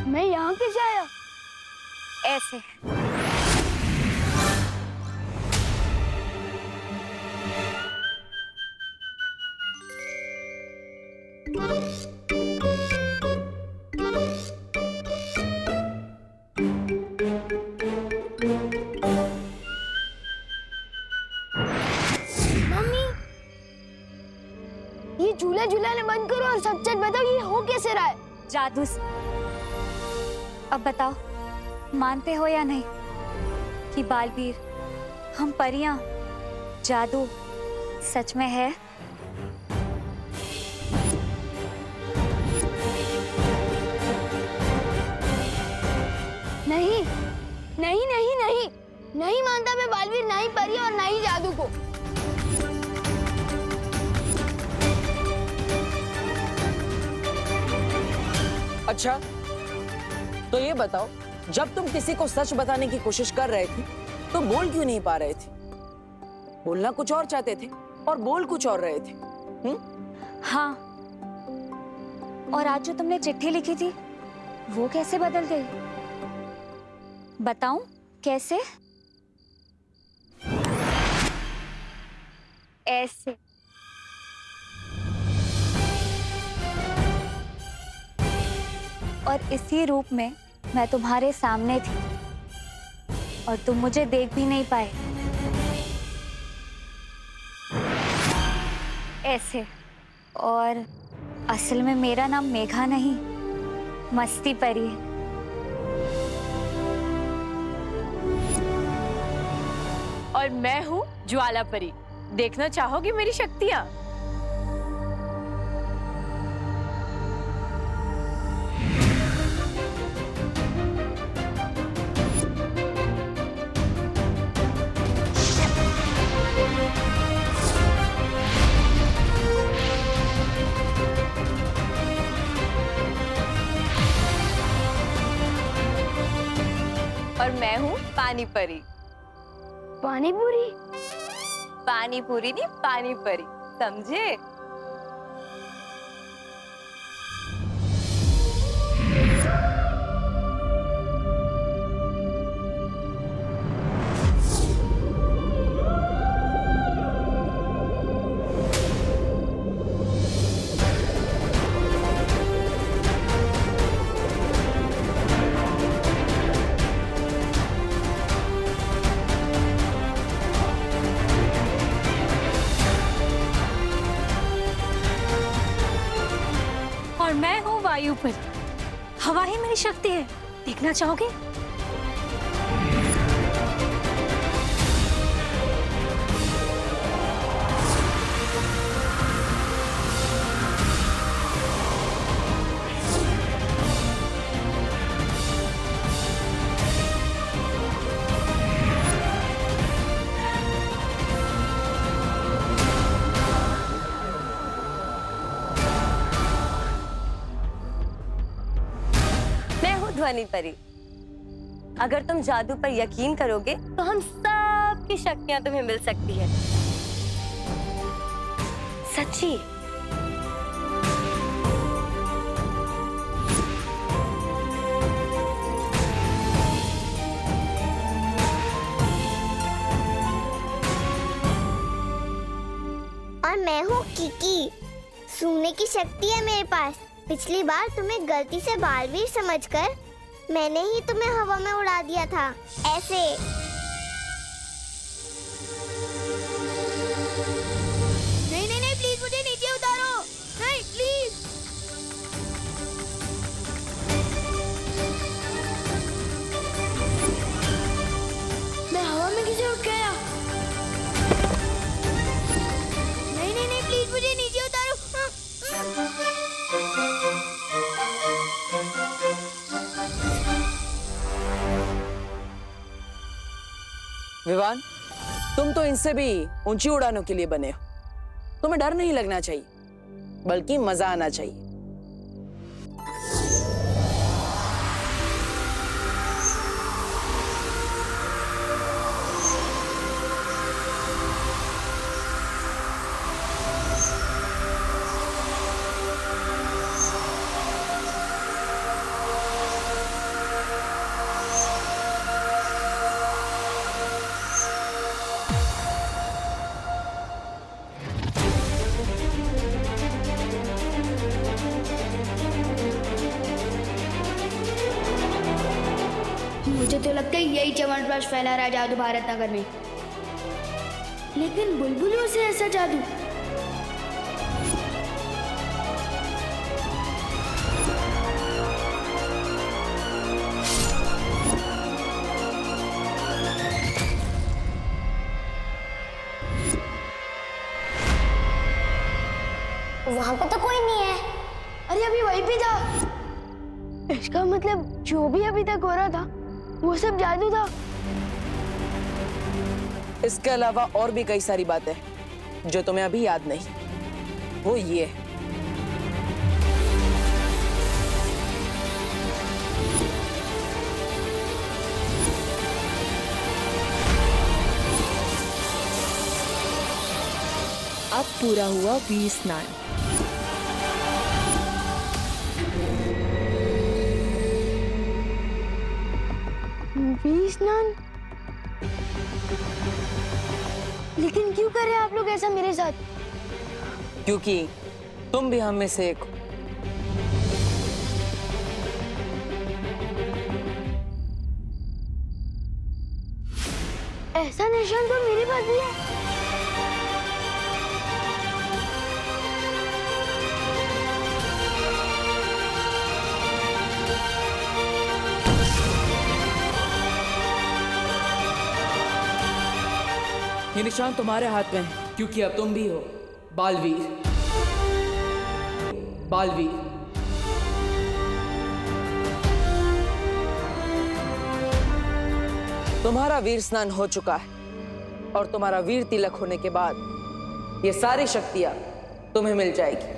मैं यहाँ कैसे आया? ऐसे। मम्मी, ये झूला झूलाने बंद करो और सच सच बताओ ये हो कैसे रहा है? जादू से। अब बताओ, मानते हो या नहीं कि बालवीर, हम परियां, जादू सच में है? नहीं नहीं नहीं नहीं नहीं मानता मैं बालवीर, ना ही परी और ना ही जादू को। अच्छा, तो ये बताओ, जब तुम किसी को सच बताने की कोशिश कर रहे थे तो बोल क्यों नहीं पा रहे थे? बोलना कुछ और चाहते थे और बोल कुछ और रहे थे। हाँ, और आज जो तुमने चिट्ठी लिखी थी वो कैसे बदल गई? बताऊं कैसे? ऐसे। और इसी रूप में मैं तुम्हारे सामने थी और तुम मुझे देख भी नहीं पाए। ऐसे। और असल में मेरा नाम मेघा नहीं, मस्ती परी है। और मैं हूँ ज्वाला परी। देखना चाहोगी मेरी शक्तियाँ? और मैं हूँ पानी परी। पानी पूरी? पानी पूरी नहीं, पानी परी, समझे? और मैं हूँ वायु परी। हवा ही मेरी शक्ति है। देखना चाहोगे? ध्वनि परी। अगर तुम जादू पर यकीन करोगे तो हम सब की शक्तियां तुम्हें मिल सकती है। सच्ची। और मैं हूँ किकी। सूंघने की शक्ति है मेरे पास। पिछली बार तुम्हें गलती से बालवीर समझकर मैंने ही तुम्हें हवा में उड़ा दिया था। ऐसे। नहीं नहीं नहीं, प्लीज मुझे नीचे उतारो। नहीं प्लीज। मैं हवा में कैसे उठ गया? नहीं नहीं नहीं, प्लीज मुझे नीचे उतारो। विवान, तुम तो इनसे भी ऊंची उड़ानों के लिए बने हो। तुम्हें डर नहीं लगना चाहिए, बल्कि मजा आना चाहिए। मुझे तो लगता है यही च्यवनप्राश फैला रहा है जादू भारत नगर में। लेकिन बुलबुलों से ऐसा जादू? वहाँ पे तो कोई नहीं है। अरे अभी वहीं पे जा। इसका मतलब जो भी अभी तक हो रहा था वो सब जादू था। इसके अलावा और भी कई सारी बातें हैं जो तुम्हें अभी याद नहीं। वो ये है, अब पूरा हुआ वीर स्नान। वीर स्नान? लेकिन क्यों कर रहे हैं आप लोग ऐसा मेरे साथ? क्योंकि तुम भी हम में से एक हो। ऐसा निशान तो मेरे पास भी है। ये निशान तुम्हारे हाथ में है क्योंकि अब तुम भी हो बालवीर। बालवीर। तुम्हारा वीर स्नान हो चुका है और तुम्हारा वीर तिलक होने के बाद ये सारी शक्तियां तुम्हें मिल जाएगी।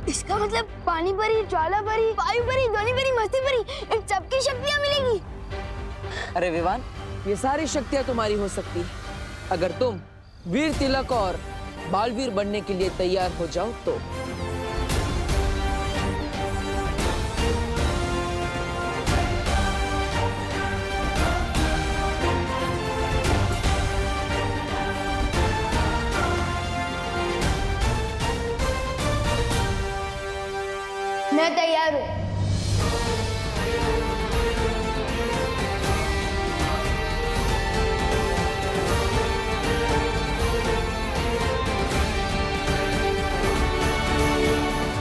इसका मतलब पानी परी, ज्वाला परी, वायु परी, ध्वनि परी, मस्ती परी, इन सबकी शक्तियां मिलेगी। अरे विवान, ये सारी शक्तियां तुम्हारी हो सकती है अगर तुम वीर तिलक और बालवीर बनने के लिए तैयार हो जाओ तो। मैं तैयार हूँ।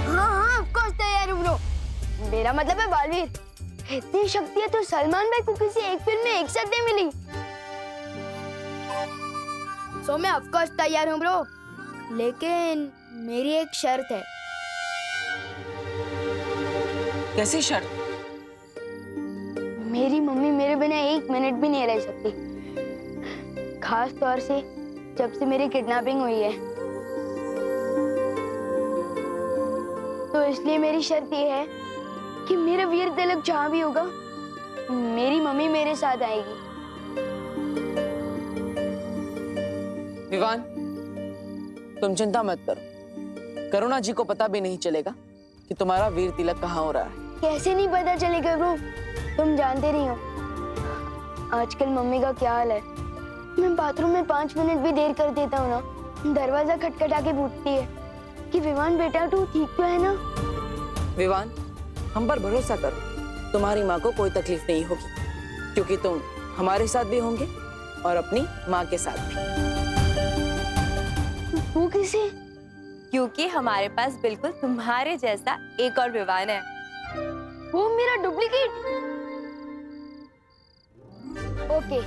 हाँ, ऑफ कोर्स तैयार हूँ ब्रो। मेरा मतलब है बालवीर। इतनी शक्तियाँ तो सलमान भाई को किसी एक फिल्म में एक साथ नहीं मिली। सो मैं ऑफ कोर्स तैयार हूँ ब्रो। लेकिन मेरी एक शर्त है। कैसी शर्त? मेरी मम्मी मेरे बिना एक मिनट भी नहीं रह सकती, खास तौर से जब से मेरी किडनैपिंग हुई है। तो इसलिए मेरी शर्त ये है कि मेरा वीर तिलक जहाँ भी होगा मेरी मम्मी मेरे साथ आएगी। विवान, तुम चिंता मत करो। करुणा जी को पता भी नहीं चलेगा कि तुम्हारा वीर तिलक कहाँ हो रहा है। कैसे नहीं पता चलेगा ब्रो? तुम जानते नहीं हो आजकल मम्मी का क्या हाल है। मैं बाथरूम में 5 मिनट भी देर कर देता हूँ ना, दरवाजा खटखटा के पूछती है कि विवान बेटा तू ठीक तो है ना? विवान, हम पर भरोसा करो, तुम्हारी माँ को कोई तकलीफ नहीं होगी क्योंकि तुम हमारे साथ भी होंगे और अपनी माँ के साथ भी। वो किसे? क्योंकि हमारे पास बिल्कुल तुम्हारे जैसा एक और विवान है। वो मेरा डुप्लीकेट? ओके,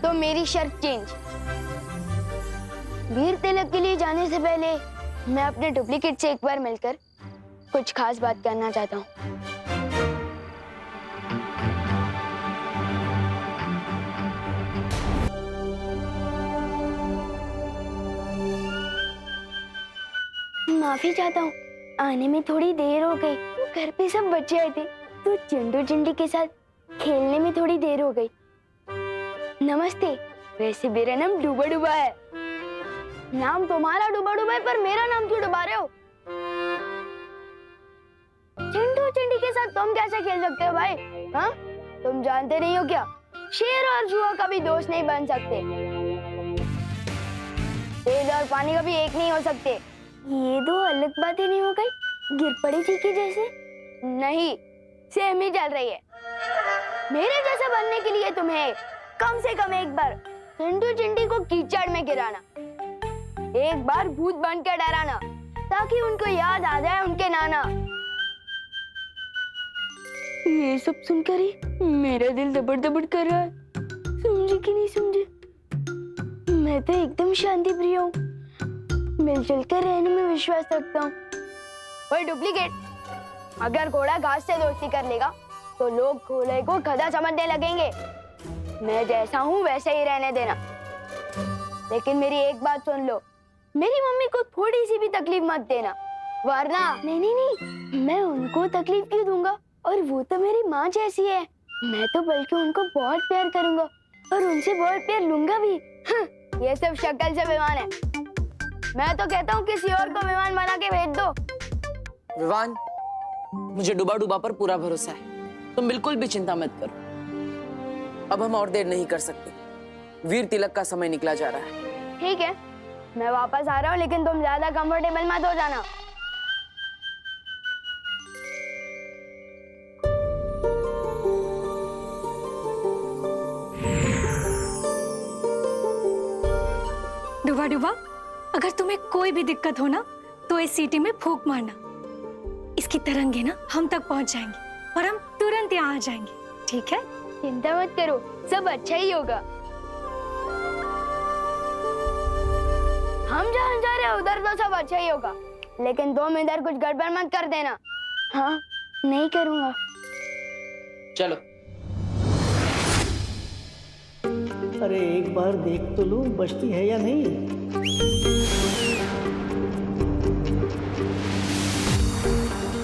तो मेरी शर्त चेंज। वीर तिलक के लिए जाने से पहले मैं अपने डुप्लीकेट से एक बार मिलकर कुछ खास बात करना चाहता हूँ। माफी चाहता हूँ, आने में थोड़ी देर हो गई। घर पे सब बच्चे आए थे तो चिंटू चिंटी के साथ खेलने में थोड़ी देर हो गई। नमस्ते। वैसे मेरा नाम डूबा डूबा है। नाम तुम्हारा डूबा डूबा है, पर मेरा नाम क्यों डुबा रहे हो? चिंटू चिंटी के साथ तुम कैसे खेल सकते हो भाई? हाँ, तुम जानते नहीं हो क्या? शेर और जुआ कभी दोस्त नहीं बन सकते। तेल और पानी कभी एक नहीं हो सकते। ये दो अलग बातें नहीं हो गई? गिर पड़ी थी कि जैसे। नहीं, सेम ही चल रही है। मेरे जैसा बनने के लिए तुम्हें कम से कम एक बार चिंटू चिंटी को कीचड़ में गिराना, एक बार भूत बनकर डराना, ताकि उनको याद आ जाए उनके नाना। ये सब सुनकर ही मेरा दिल दबड़ दबड़ कर रहा है। समझे कि नहीं समझे? मैं तो एकदम शांति प्रिय हूँ, मिलजुल कर रहने में विश्वास रखता हूँ। वही डुप्लीकेट, अगर घोड़ा घास से दोस्ती कर लेगा तो लोग घोड़े को गधा समझने लगेंगे। मैं जैसा हूँ वैसे ही रहने देना। लेकिन मेरी एक बात सुन लो, मेरी मम्मी को थोड़ी सी भी तकलीफ मत देना, वरना नहीं नहीं नहीं, मैं उनको तकलीफ क्यों दूंगा? और वो तो मेरी माँ जैसी है। मैं तो बल्कि उनको बहुत प्यार करूंगा और उनसे बहुत प्यार लूंगा भी। ये सब शक्ल से विमान है। मैं तो कहता हूँ किसी और को विमान बना के भेज दो। विवान, मुझे डूबा डूबा पर पूरा भरोसा है, तुम बिल्कुल भी चिंता मत करो। अब हम और देर नहीं कर सकते, वीर तिलक का समय निकला जा रहा है। ठीक है, मैं वापस आ रहा हूँ, लेकिन तुम ज्यादा कंफर्टेबल मत हो जाना। डुबा डुबा, अगर तुम्हें कोई भी दिक्कत हो ना तो इस सीटी में फूंक मारना। इसकी तरंगे ना हम तक पहुंच जाएंगी और हम तुरंत यहाँ आ जाएंगे, ठीक है? चिंता मत करो, सब अच्छा ही होगा। हम जहाँ जा रहे हैं उधर तो सब अच्छा ही होगा, लेकिन तुम इधर कुछ गड़बड़ मत कर देना। हाँ, नहीं करूँगा। चलो। अरे एक बार देख तो लूं बचती है या नहीं।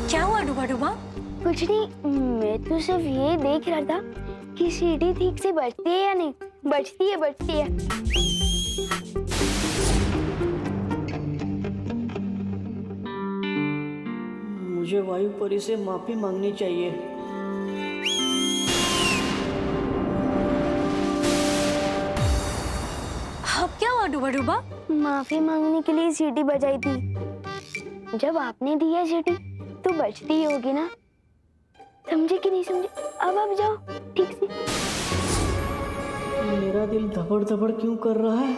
क्या हुआ डुबा डुबा? कुछ नहीं, मैं तो सिर्फ ये देख रहा था कि सीढ़ी ठीक से बजती है या नहीं। बजती है, बजती है। मुझे वायु परी से माफी मांगनी चाहिए। अब क्या हुआ डुबा डुबा? माफी मांगने के लिए सीटी बजाई थी। जब आपने दी है सीटी तो बजती ही होगी ना। समझे कि नहीं समझे? अब आप जाओ ठीक से। मेरा दिल धबड़ धबड़ क्यों कर रहा है?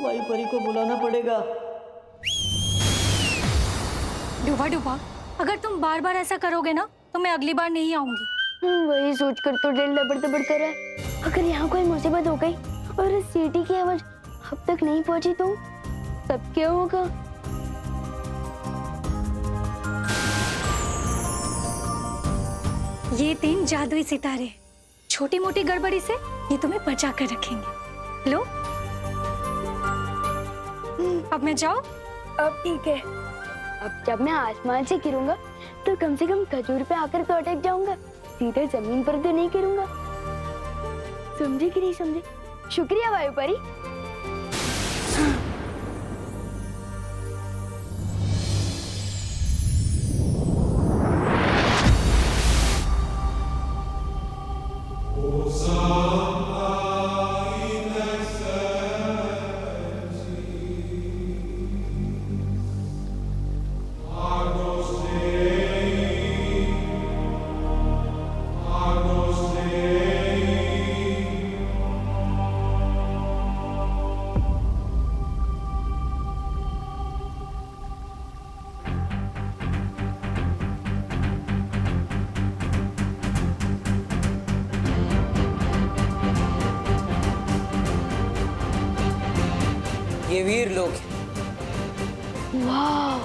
वायु परी को बुलाना पड़ेगा। डुबा डुबा, अगर तुम बार बार ऐसा करोगे ना तो मैं अगली बार नहीं आऊंगी। वही सोचकर तो दिल दबड़ दबड़ कर रहा है। अगर यहाँ कोई मुसीबत हो गई और इस सीटी की आवाज अब तक नहीं पहुंची तो तब क्या होगा? ये 3 जादुई सितारे, छोटी मोटी गड़बड़ी से ये तुम्हें बचा कर रखेंगे। लो, अब मैं जाऊं? अब ठीक है। अब जब मैं आसमान से गिरूंगा तो कम से कम खजूर पे आकर तो अटक जाऊंगा, सीधे जमीन पर तो नहीं गिरूंगा। समझे कि नहीं समझे? शुक्रिया वायु परी। ये वीर लोग हैं। वाह,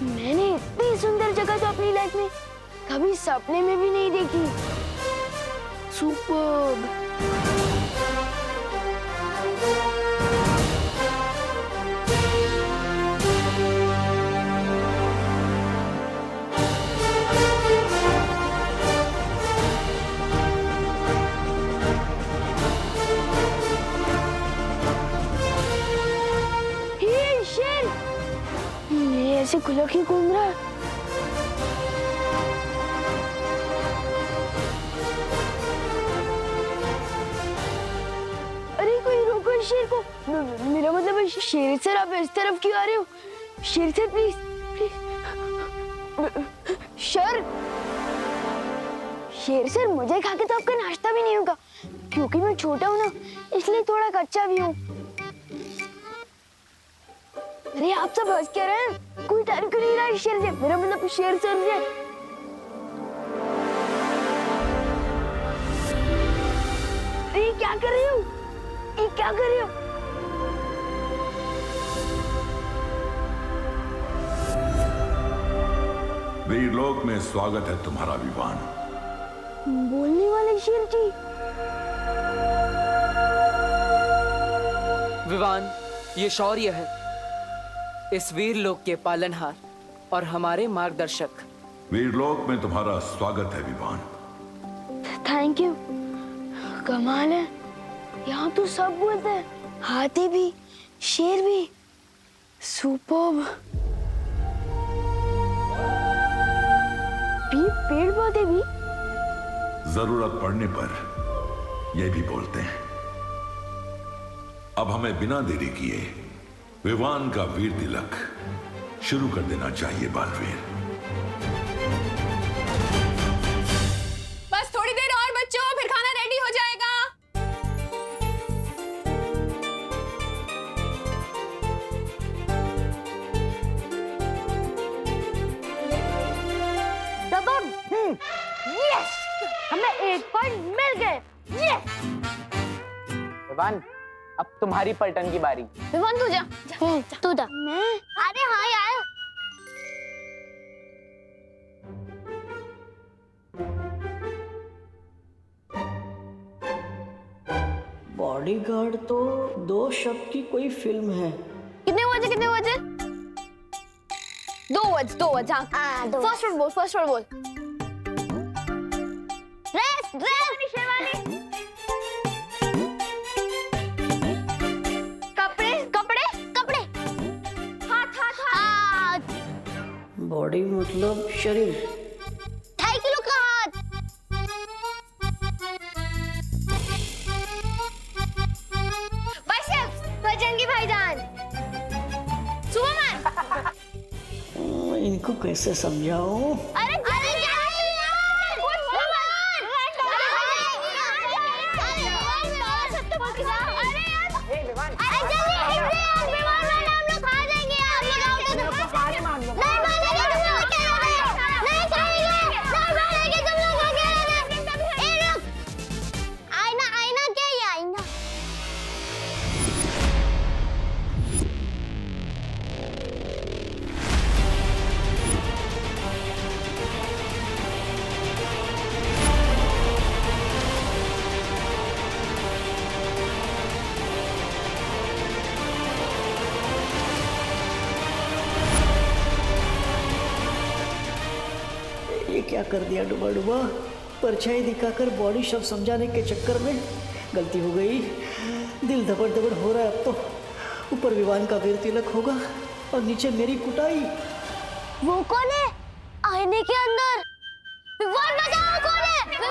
मैंने इतनी सुंदर जगह तो अपनी लाइफ में कभी सपने में भी नहीं देखी। सुपर्ब। ये शेर, ये ऐसे खुला क्यों घूम रहा है? अरे कोई रोको इस शेर को। मेरा मतलब है शेर सर, आप इस तरफ क्यों आ रहे हो? शेर सर प्लीज प्लीज। सर शेर सर, मुझे खा के तो आपका नाश्ता भी नहीं होगा, क्योंकि मैं छोटा हूँ ना, इसलिए थोड़ा कच्चा भी हूँ। अरे आप सब हंस क्या रहे हैं? कोई डर क्यों नहीं रहा है शेर से? मेरा मतलब शेर सर से। अरे क्या कर रही हो? ये क्या कर रही हो? वीरलोक में स्वागत है तुम्हारा विवान। बोलने वाले शेर जी। विवान, ये शौर्य है, इस वीरलोक के पालनहार और हमारे मार्गदर्शक। वीरलोक में तुम्हारा स्वागत है विवान। Thank you. कमाल है, यहाँ तो सब बोलते हैं, हाथी भी, शेर भी। सुपर्ब। पेड़ पौधे भी। जरूरत पड़ने पर ये भी बोलते हैं। अब हमें बिना देरी किए विवान का वीर तिलक शुरू कर देना चाहिए बालवीर। बस थोड़ी देर और बच्चों, फिर खाना रेडी हो जाएगा। यस, हमें 1 पॉइंट मिल गए। यस। विवान, अब तुम्हारी पलटन की बारी। विवान तू जा। तू जा। मैं? अरे हाँ यार। बॉडीगार्ड तो 2 शब्द की कोई फिल्म है। कितने बजे? 2 वर्ड्स। हाँ, फर्स्ट वर्ड बोल। ड्रेस, शेरवानी। कपड़े। हाथ। बॉडी मतलब शरीर। 2.5 किलो का हाथ। बाइसेप्स, बजरंगी भाईजान। सुपरमैन। इनको कैसे समझाऊं? अरे क्या कर दिया डुबा, परछाई दिखाकर बॉडी शब्द समझाने के चक्कर में गलती हो गई। दिल धपड़ धपड़ हो रहा है अब तो। ऊपर विवान का वीर तिलक होगा और नीचे मेरी कुटाई। वो कौन है आईने के अंदर? विवान बजाओ।